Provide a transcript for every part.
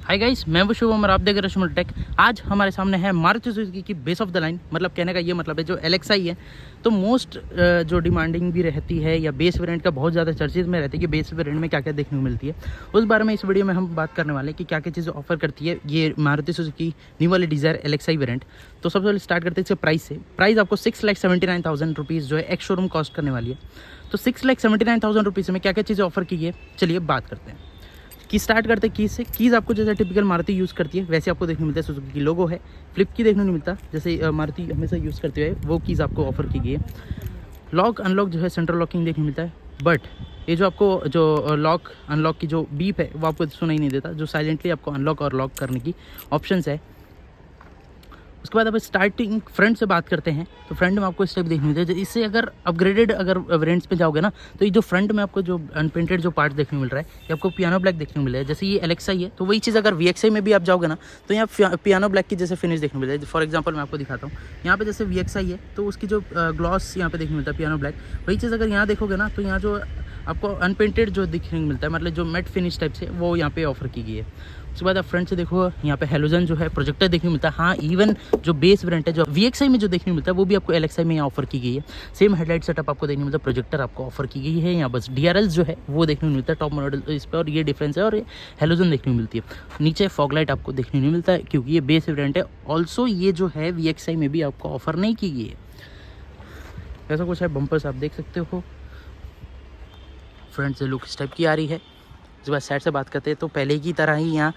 Hi guys, मैं वो शुभम और आप देख रहे हैं शुमल टेक। आज हमारे सामने है मारुति सुजुकी की बेस ऑफ द लाइन, मतलब कहने का ये मतलब है जो LXi है तो मोस्ट जो डिमांडिंग भी रहती है या बेस वेरिएंट का बहुत ज़्यादा चर्चेज में रहती है कि बेस वेरिएंट में क्या क्या देखने को मिलती है, उस बारे में इस वीडियो में हम बात करने वाले हैं कि क्या क्या चीज़ें ऑफर करती है ये मारुति सुजुकी न्यू वाली डिज़ायर LXi वेरिएंट। तो सबसे पहले स्टार्ट करते हैं इसके प्राइस से। प्राइस आपको 6,79,000 रुपीज़ जो है एक्स शोरूम कॉस्ट करने वाली है। तो 6,79,000 रुपीज़ में क्या क्या चीज़ें ऑफर की है, चलिए बात करते हैं। की स्टार्ट करते हैं कीज से। कीज़ आपको जैसे टिपिकल मारुति यूज़ करती है वैसे आपको देखने को मिलता है। सुजुकी की लोगो है, फ्लिप की देखने को मिलता है जैसे मारुति हमेशा यूज़ करते हुए वो कीज़ आपको ऑफर की गई है। लॉक अनलॉक जो है सेंट्रल लॉकिंग देखने को मिलता है, बट ये जो आपको जो लॉक अनलॉक की जो बीप है वो आपको सुनाई नहीं देता, जो साइलेंटली आपको अनलॉक और लॉक करने की ऑप्शंस है। उसके बाद अब स्टार्टिंग फ्रंट से बात करते हैं तो फ्रंट में आपको इस टाइप देखने मिलता है। इससे अगर अपग्रेडेड अगर वेरिएंट्स पे जाओगे ना तो ये जो फ्रंट में आपको जो अनपेंटेड जो पार्ट देखने को मिल रहा है ये आपको पियानो ब्लैक देखने को मिल रहा है। जैसे ये LXi है तो वही चीज़ अगर VXi में भी आप जाओगे ना तो यहाँ पियानो ब्लैक की जैसे फिनिश देखने को मिल रहा है। फॉर एग्जाम्पल मैं आपको दिखाता हूँ, यहाँ पे जैसे VXi है तो उसकी जो ग्लॉस यहाँ पे देखने को मिलता है पियानो ब्लैक, वही चीज़ अगर यहाँ देखोगे ना तो यहाँ जो आपको अनपेंटेड जो देखने को मिलता है, मतलब जो मैट फिनिश टाइप से, वो यहाँ पे ऑफर की गई है। उसके बाद आप फ्रंट से देखो यहाँ पे हेलोजन जो है प्रोजेक्टर देखने को मिलता है। हाँ, इवन जो बेस वेरिएंट है जो VXi में जो देखने को मिलता है वो भी आपको LXi में यहाँ ऑफर की गई है। सेम हेडलाइट सेटअप आपको देखने को मिलता है, प्रोजेक्टर आपको ऑफर की गई है। यहाँ बस DRL जो है वो देखने को मिलता है टॉप मॉडल इस पर, और ये डिफरेंस है। और ये हेलोजन देखने को मिलती है। नीचे फॉग लाइट आपको देखने को नहीं मिलता है क्योंकि ये बेस वेरिएंट है। ऑल्सो ये जो है VXi में भी आपको ऑफर नहीं की गई है। ऐसा कुछ है। बम्पर्स आप देख सकते हो, फ्रंट से लुक इस टाइप की आ रही है। उसके बाद साइड से बात करते हैं तो पहले की तरह ही यहाँ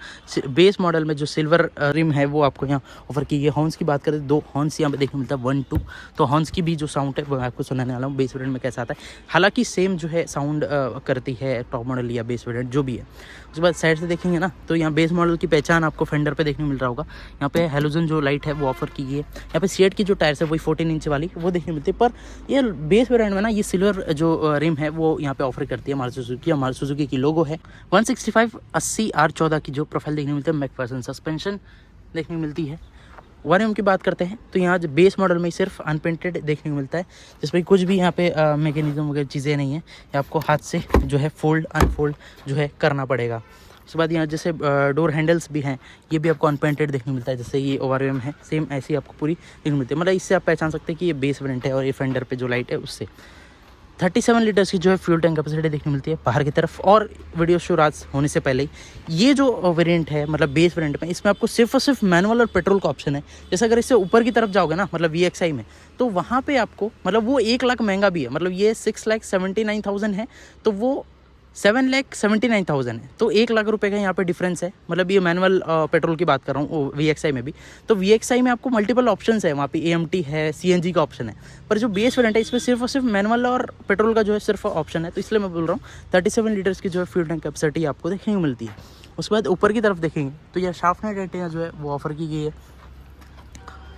बेस मॉडल में जो सिल्वर रिम है वो आपको यहाँ ऑफर की है। हॉर्न्स की बात करें तो 2 हॉर्न्स यहाँ पे देखने मिलता है, 1 2। तो हॉर्न्स की भी जो साउंड है वो आपको सुनाने वाला हूँ बेस वेरिएंट में कैसा आता है। हालांकि सेम जो है साउंड करती है टॉप मॉडल या बेस वेरिएंट जो भी है। उसके बाद साइड से देखेंगे ना तो यहाँ बेस मॉडल की पहचान आपको फेंडर पे देखने को मिल रहा होगा। यहाँ पे हेलोजन जो लाइट है वो ऑफर की गई है। यहाँ पे सीएट की जो टायर्स है वही 14 इंच वाली वो देखने मिलती है। पर ये बेस वेरिएंट में ना ये सिल्वर जो रिम है वो यहाँ पे ऑफर करती है मारुति सुजुकी की लोगो है। 165/80 R14 की जो प्रोफाइल देखने को मिलती है। मैकफर्सन सस्पेंशन देखने को मिलती है। वॉल्यूम की बात करते हैं तो यहाँ जो बेस मॉडल में सिर्फ अनपेंटेड देखने को मिलता है, जिसमें कुछ भी यहाँ पे मैकेनिज्म वगैरह चीज़ें नहीं है। ये आपको हाथ से जो है फोल्ड अनफोल्ड जो है करना पड़ेगा। उसके बाद यहाँ जैसे डोर हैंडल्स भी हैं ये भी आपको अनपेंटेड देखने को मिलता है। जैसे ये ओवरवेम है सेम ऐसी आपको पूरी देखने को मिलती है। मतलब इससे आप पहचान सकते हैं कि ये बेस वेरिएंट है और ये फेंडर पे जो लाइट है उससे। 37 लीटर्स की जो है फ्यूल टैंक कैपेसिटी देखने मिलती है बाहर की तरफ। और वीडियो शुरुआत होने से पहले ही ये जो वेरिएंट है मतलब बेस वेरिएंट में इसमें आपको सिर्फ और सिर्फ मैनुअल और पेट्रोल का ऑप्शन है। जैसे अगर इससे ऊपर की तरफ जाओगे ना मतलब VXi में तो वहाँ पे आपको मतलब वो 1 लाख महंगा भी है। मतलब ये 6,79,000 है तो वो 7,79,000 है। तो 1 लाख रुपए का यहाँ पे डिफरेंस है। मतलब ये मैनुअल पेट्रोल की बात कर रहा हूँ VXi में भी। तो VXi में आपको मल्टीपल ऑप्शंस है, वहाँ पे AMT है, CNG का ऑप्शन है। पर जो बेस वेरिएंट है इसमें सिर्फ और सिर्फ मैनुअल और पेट्रोल का जो है सिर्फ ऑप्शन है। तो इसलिए मैं बोल रहा हूँ 37 लीटर्स की जो है फ्यूल टैंक कैपेसिटी आपको देखने को मिलती है। उसके बाद ऊपर की तरफ देखेंगे तो यह शार्पनेट एंटीना जो है वो ऑफर की गई है।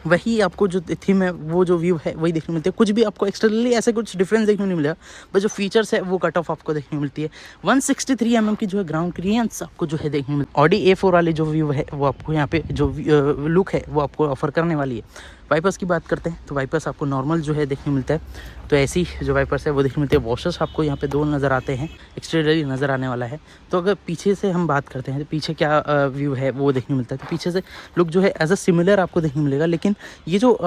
वही आपको जो थीम है वो जो व्यू है वही देखने को मिलती है। कुछ भी आपको एक्सटर्नली ऐसे कुछ डिफरेंस देखने को नहीं मिलेगा, बस जो फीचर्स है वो कट ऑफ आपको देखने को मिलती है। 163 mm की जो है ग्राउंड क्लियरेंस आपको जो है देखने को मिलती है। ऑडी A4 वाली जो व्यू है वो आपको यहाँ पे जो लुक है वो आपको ऑफर करने वाली है। वाइपर्स की बात करते हैं तो वाइपर्स आपको नॉर्मल जो है देखने को मिलता है। तो ऐसी जो वाइपर्स है वो देखने मिलते हैं। वॉशर्स आपको यहाँ पे 2 नज़र आते हैं, एक्सटीरियरली नज़र आने वाला है। तो अगर पीछे से हम बात करते हैं तो पीछे क्या व्यू है वो देखने मिलता है। तो पीछे से लुक जो है एज अ सिमिलर आपको देखने मिलेगा, लेकिन ये जो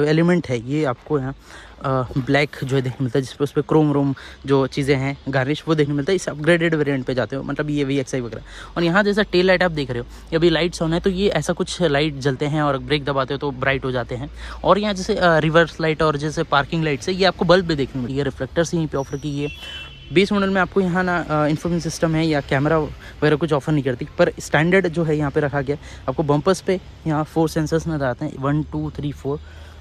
एलिमेंट है ये आपको यहाँ ब्लैक जो है देखने मिलता है, जिस पर उस पर क्रोम रोम जो चीज़ें हैं गार्निश वो देखने मिलता है। इस अपग्रेडेड वेरिएंट पे जाते हो मतलब ये VXi वगैरह। और यहाँ जैसा टेल लाइट आप देख रहे हो ये अभी लाइट्स ऑन है तो ये ऐसा कुछ लाइट जलते हैं और ब्रेक दबाते हो तो ब्राइट हो जाते हैं। और यहाँ जैसे रिवर्स लाइट और जैसे पार्किंग लाइट से ये आपको बल्ब भी देखने मिलती है। रिफ्लेक्टर्स यहीं पे ऑफर की है। बेस मॉडल में आपको यहाँ ना इन्फॉर्मेशन सिस्टम है या कैमरा वगैरह कुछ ऑफर नहीं करती, पर स्टैंडर्ड जो है यहाँ पे रखा गया। आपको बम्पर्स पे यहाँ 4 सेंसर्स नजर आते हैं, 1 2 3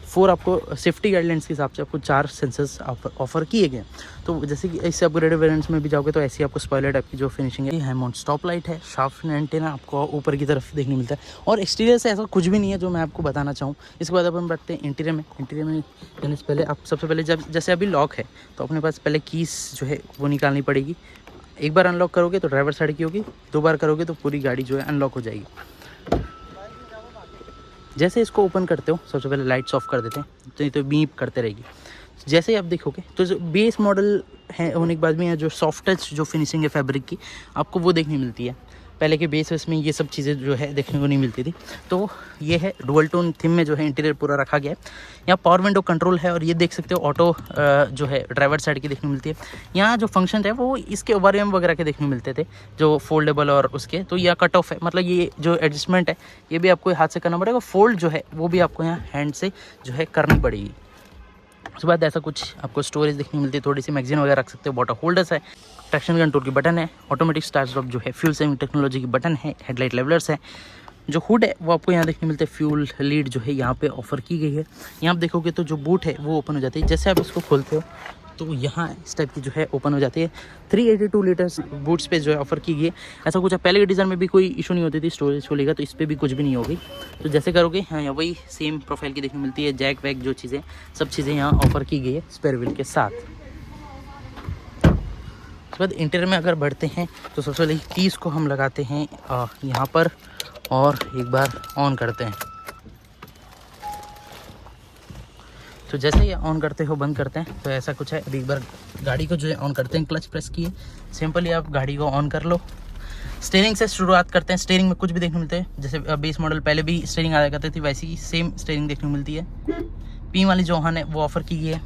4 आपको सेफ्टी गाइडलाइंस के हिसाब से आपको 4 सेंसर्स ऑफर किए गए। तो जैसे कि इससे अपग्रेडेड वेरिएंट्स में भी जाओगे तो ऐसी आपको स्पॉइलर टाइप की जो फिनिशिंग है माउंट स्टॉप लाइट है, शार्प एंटीना आपको ऊपर की तरफ देखने मिलता है। और एक्सटीरियर से ऐसा कुछ भी नहीं है जो मैं आपको बताना चाहूँ। इसके बाद अब हम बढ़ते हैं इंटीरियर में। इंटीरियर में जाने से पहले आप सबसे पहले जब जैसे अभी लॉक है तो अपने पास पहले कीज जो है वो निकालनी पड़ेगी। एक बार अनलॉक करोगे तो ड्राइवर साइड की होगी, 2 बार करोगे तो पूरी गाड़ी जो है अनलॉक हो जाएगी। जैसे इसको ओपन करते हो सबसे पहले लाइट्स ऑफ कर देते हैं तो ये तो बीप करते रहेगी। जैसे ही आप देखोगे तो जो बेस मॉडल है होने के बाद में जो सॉफ्ट टच जो फिनिशिंग है फैब्रिक की आपको वो देखने मिलती है। पहले के बेस में ये सब चीज़ें जो है देखने को नहीं मिलती थी। तो ये है डुअल टोन थीम में जो है इंटीरियर पूरा रखा गया है। यहाँ पावर विंडो कंट्रोल है और ये देख सकते हो ऑटो जो है ड्राइवर साइड की देखने को मिलती है। यहाँ जो फंक्शन है वो इसके ओवरएम वगैरह के देखने को मिलते थे जो फोल्डेबल और उसके, तो यह कट ऑफ है, मतलब ये जो एडजस्टमेंट है ये भी आपको हाथ से करना पड़ेगा। फोल्ड जो है वो भी आपको यहाँ हैंड से जो है करनी पड़ेगी। उसके बाद ऐसा कुछ आपको स्टोरेज देखने को मिलती है, थोड़ी सी मैगजीन वगैरह रख सकते हो। वाटर होल्डर्स है, ट्रैक्शन कंट्रोल की बटन है, ऑटोमेटिक स्टार्ट स्टॉप जो है, फ्यूल सेविंग टेक्नोलॉजी की बटन है, हेडलाइट लेवलर्स है। जो हुड है वो आपको यहाँ देखने मिलते हैं। फ्यूल लीड जो है यहाँ पे ऑफर की गई है। यहाँ आप देखोगे तो जो बूट है वो ओपन हो जाती है। जैसे आप इसको खोलते हो तो यहाँ इस टाइप की जो है ओपन हो जाती है। 382 लीटर्स बूट स्पेस जो है ऑफर की गई है। ऐसा कुछ पहले के डिज़ाइन में भी कोई इशू नहीं होती थी स्टोरेज को लेकर, तो इस पर भी कुछ भी नहीं होगी। तो जैसे करोगे हाँ वही सेम प्रोफाइल की देखने मिलती है। जैक वैक जो चीज़ें सब चीज़ें यहाँ ऑफर की गई है स्पेयर व्हील के साथ। उसके बाद इंटीरियर में अगर बढ़ते हैं तो सबसे पहले कीज़ को हम लगाते हैं यहाँ पर और एक बार ऑन करते हैं। तो जैसे ही ऑन करते हो बंद करते हैं तो ऐसा कुछ है। अभी एक बार गाड़ी को जो है ऑन करते हैं, क्लच प्रेस किए, सिंपली आप गाड़ी को ऑन कर लो। स्टीयरिंग से शुरुआत करते हैं। स्टीयरिंग में कुछ भी देखने को मिलते हैं, जैसे बेस मॉडल पहले भी स्टीयरिंग आया करती थी वैसी ही सेम स्टीयरिंग देखने को मिलती है। पी वाली जो हॉर्न है वो ऑफर की गई है।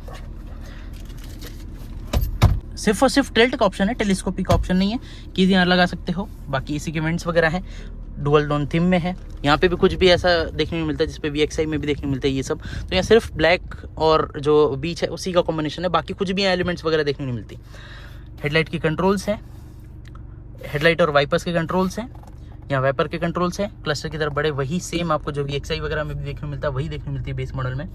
सिर्फ और सिर्फ टिल्ट का ऑप्शन है, टेलीस्कोपिक का ऑप्शन नहीं है। कीज यहाँ लगा सकते हो। बाकी इसी के वेंट्स वगैरह हैं, डुअल टोन थीम में है। यहाँ पे भी कुछ भी ऐसा देखने को मिलता है जिसपे VXI में भी देखने को मिलता है ये सब। तो यहाँ सिर्फ ब्लैक और जो बीच है उसी का कॉम्बिनेशन है, बाकी कुछ भी एलिमेंट्स वगैरह देखने को नहीं मिलती। हेडलाइट की कंट्रोल्स हैं, हेडलाइट और वाइपर्स के कंट्रोल्स हैं। यहाँ वाइपर के कंट्रोल्स हैं। क्लस्टर की तरफ बड़े वही सेम आपको जो VXI वगैरह में भी देखने को मिलता है वही देखने को मिलती है बेस मॉडल में।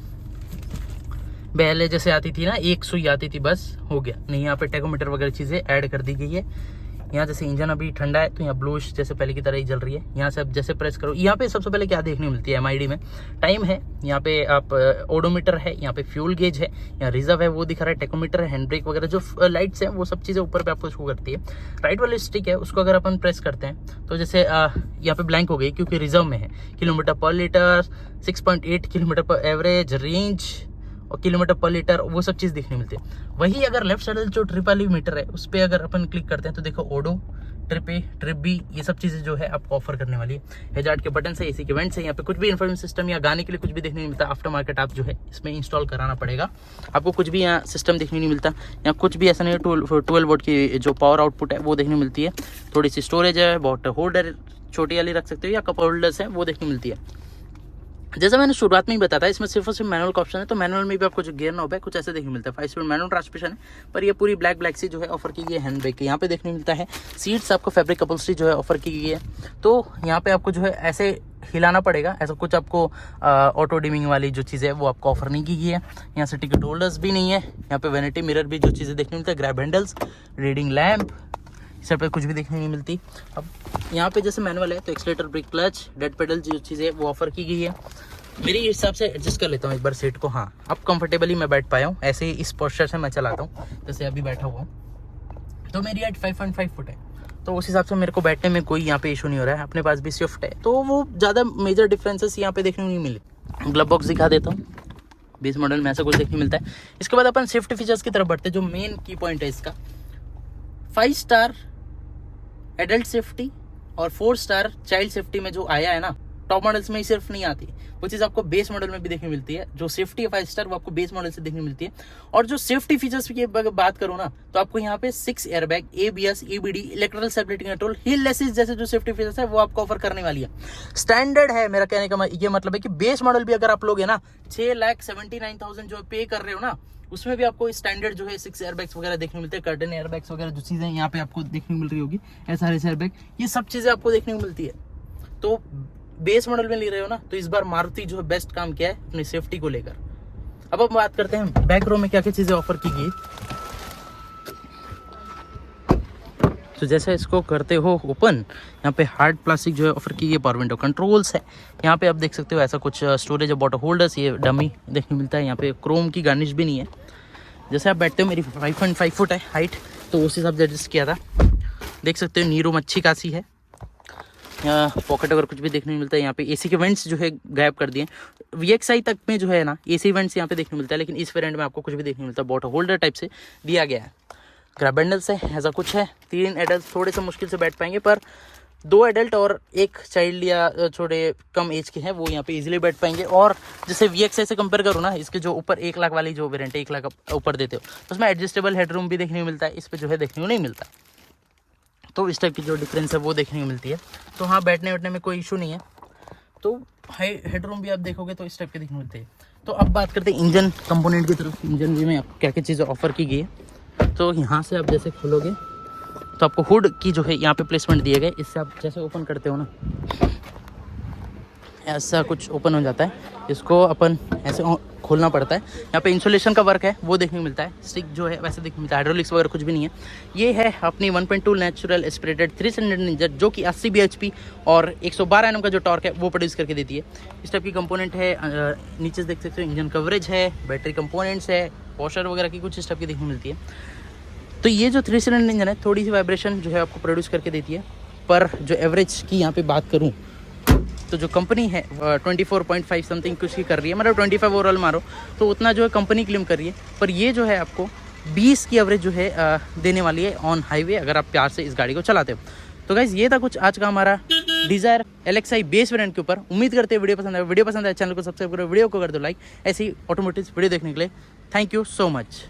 पहले जैसे आती थी ना एक सुई आती थी बस हो गया, नहीं यहाँ पे टेकोमीटर वगैरह चीज़ें ऐड कर दी गई है। यहाँ जैसे इंजन अभी ठंडा है तो यहाँ ब्लूश जैसे पहले की तरह ही जल रही है। यहाँ से आप जैसे प्रेस करो, यहाँ पे सबसे पहले क्या देखने को मिलती है MID में टाइम है। यहाँ पे आप ओडोमीटर है, यहाँ पे फ्यूल गेज है, यहाँ रिजर्व है वो दिख रहा है, टेकोमीटर है, हैंड ब्रेक वगैरह जो लाइट्स हैं वो सब चीज़ें ऊपर पे आपको शो करती है। राइट वाली स्टिक है उसको अगर अपन प्रेस करते हैं तो जैसे यहाँ पे ब्लैंक हो गई क्योंकि रिजर्व में है। किलोमीटर पर लीटर, 6.8 किलोमीटर पर एवरेज रेंज और किलोमीटर पर लीटर वो सब चीज़ देखने मिलती है। वही अगर लेफ्ट साइड जो ट्रिप वाली मीटर है उस पर अगर अपन क्लिक करते हैं तो देखो ओडो, ट्रिप ए, ट्रिप बी, ये सब चीज़ें जो है आपको ऑफर करने वाली है। हेजार्ड के बटन से, AC के वेंट से, यहाँ पे कुछ भी इन्फॉर्मेशन सिस्टम या गाने के लिए कुछ भी देखने नहीं मिलता। आफ्टर मार्केट आप जो है इसमें इंस्टॉल कराना पड़ेगा। आपको कुछ भी यहाँ सिस्टम देखने नहीं मिलता। यहाँ कुछ भी ऐसा नहीं है। 12 वोल्ट की जो पावर आउटपुट है वो देखने मिलती है। थोड़ी सी स्टोरेज है, वाटर होल्डर छोटी वाली रख सकते हो या कप होल्डर्स है वो देखने मिलती है। जैसा मैंने शुरुआत में ही बताया था इसमें सिर्फ और सिर्फ मैनुअल का ऑप्शन है, तो मैनुअल में भी आपको जो गियर नॉब है कुछ ऐसे देखने मिलता है। 5 स्पीड मैनुअल ट्रांसमिशन है, पर ये पूरी ब्लैक सी जो है ऑफर की गई है। हैंड ब्रेक यहाँ पे देखने मिलता है। सीट्स आपको फैब्रिक अपहोल्स्ट्री जो है ऑफर की गई है। तो यहाँ पे आपको जो है ऐसे हिलाना पड़ेगा, ऐसा कुछ आपको ऑटो डिमिंग वाली जो चीज़ें है वो आपको ऑफर नहीं की गई है। यहाँ से टिकट होल्डर्स भी नहीं है। यहाँ पे वैनिटी मिरर भी जो चीज़ें देखने मिलती है, ग्रैब हैंडल्स, रीडिंग लैम्प, इस पर कुछ भी देखने नहीं मिलती। अब यहाँ पे जैसे मैनुअल है तो accelerator, brake, clutch, dead pedal जो चीज़ें वो ऑफर की गई है। मेरे हिसाब से एडजस्ट कर लेता हूँ एक बार सीट को। हाँ अब कंफर्टेबली मैं बैठ पाया हूँ, ऐसे ही इस पोस्चर से मैं चलाता हूँ जैसे अभी बैठा हुआ हूँ। तो मेरी हाइट 5.5 फुट है, तो उस हिसाब से मेरे को बैठने में कोई यहाँ पे इशू नहीं हो रहा है। अपने पास भी स्विफ्ट है तो वो ज़्यादा मेजर डिफरेंसेस यहाँ पे देखने को नहीं मिले। ग्लव बॉक्स दिखा देता हूँ, बेस मॉडल में ऐसा कुछ देखने मिलता है। इसके बाद अपन सेफ्टी फीचर्स की तरफ बढ़ते हैं। जो मेन की पॉइंट है इसका, 5 स्टार एडल्ट सेफ्टी और 4 स्टार चाइल्ड सेफ्टी में जो आया है ना, टॉप मॉडल्स में ही सिर्फ नहीं आती, वो चीज़ आपको बेस मॉडल में भी देखने मिलती है। जो सेफ्टी है 5 स्टार वो आपको बेस मॉडल से देखने मिलती है। और जो सेफ्टी फीचर्स की बात करूँ ना तो आपको यहाँ पे 6 airbags, ABS, EBD, electrical stability control, hill लेसिस जैसे जो सेफ्टी फीचर्स है वो आपको ऑफर करने वाली है। स्टैंडर्ड है, मेरा कहने का ये मतलब है कि बेस मॉडल भी अगर आप लोगे ना 6,79,000 जो पे कर रहे हो ना, उसमें भी आपको स्टैंडर्ड जो है 6 एयरबैग्स वगैरह देखने मिलते हैं। कर्टन एयरबैग्स वगैरह जो चीज़ें यहाँ पे आपको देखने मिल रही होगी, SRS एयरबैग, ये सब चीज़ें आपको देखने को मिलती है। तो बेस मॉडल में ले रहे हो ना तो इस बार मारुति जो है बेस्ट काम किया है अपनी सेफ्टी को लेकर। अब हम बात करते हैं बैक रो में क्या क्या चीज़ें ऑफर की गई। तो जैसे इसको करते हो ओपन, यहाँ पे हार्ड प्लास्टिक जो है ऑफर की गई। पावर विंडो कंट्रोल्स है, यहाँ पे आप देख सकते हो ऐसा कुछ स्टोरेज है, वाटर होल्डर्स, ये डमी देखने मिलता है। यहाँ पे क्रोम की गार्निश भी नहीं है। जैसे आप बैठते हो, मेरी 5.5 फुट है हाइट, तो उस हिसाब से एडजस्ट किया था। देख सकते हो नी रूम अच्छी खासी है। यहाँ पॉकेट अगर कुछ भी देखने को मिलता है। यहाँ पे AC के वेंट्स जो है गायब कर दिए। VXI तक में जो है ना AC वेंट्स यहाँ पे देखने मिलता है, लेकिन इस वेरिएंट में आपको कुछ भी देखने मिलता है। वाटर होल्डर टाइप से दिया गया है। ग्रैब हैंडल्स है, ऐसा कुछ है। 3 एडल्ट थोड़े से मुश्किल से बैठ पाएंगे, पर 2 एडल्ट और 1 चाइल्ड या छोटे कम एज के हैं वो यहाँ पे इजीली बैठ पाएंगे। और जैसे VXI से कंपेयर करूँ ना, इसके जो ऊपर 1 लाख वाली जो वेरिएंट है, 1 लाख ऊपर देते हो, तो उसमें एडजस्टेबल हेडरूम भी देखने को मिलता है, इस पर जो है देखने को नहीं मिलता। तो इस टाइप की जो डिफरेंस है वो देखने को मिलती है। तो हाँ, बैठने बैठने में कोई इशू नहीं है। तो हाई हेडरूम भी आप देखोगे तो इस टाइप के देखने मिलते हैं। तो अब बात करते हैं इंजन कंपोनेंट की तरफ। इंजन भी में आपको क्या क्या चीज़ें ऑफर की गई है। तो यहाँ से आप जैसे खोलोगे तो आपको हुड की जो है यहाँ पे प्लेसमेंट दिए गए। इससे आप जैसे ओपन करते हो ना, ऐसा कुछ ओपन हो जाता है। इसको अपन ऐसे खोलना पड़ता है। यहाँ पे इंसुलेशन का वर्क है वो देखने को मिलता है। स्टिक जो है वैसे देखने को मिलता है, हाइड्रोलिक्स वगैरह कुछ भी नहीं है। ये है अपनी 1.2 नेचुरल एस्पिरेटेड 300 इंजन, जो कि 80 bhp और 112 Nm का जो टॉर्क है वो प्रोड्यूस करके देती है। इस टाइप की कंपोनेंट है। नीचे देख सकते हो इंजन कवरेज है, बैटरी कंपोनेंट्स है, वॉशर वगैरह की कुछ इस टाइप की देखने मिलती है। तो ये जो 3 सिलेंडर इंजन है थोड़ी सी वाइब्रेशन जो है आपको प्रोड्यूस करके देती है, पर जो एवरेज की यहाँ पे बात करूँ तो जो कंपनी है 24.5 समथिंग कुछ की कर रही है, मतलब 25 ओवरऑल मारो तो उतना जो है कंपनी क्लेम कर रही है। पर ये जो है आपको 20 की एवरेज जो है देने वाली है ऑन हाईवे, अगर आप प्यार से इस गाड़ी को चलाते हो। तो गाइज ये था कुछ आज का हमारा डिज़ायर LXi बेस वेरिएंट के ऊपर। उम्मीद करते हैं वीडियो पसंद आए। वीडियो पसंद आए चैनल को सब्सक्राइब करो, वीडियो को कर दो लाइक। ऐसी ऑटोमोटिव वीडियो देखने के लिए थैंक यू सो मच।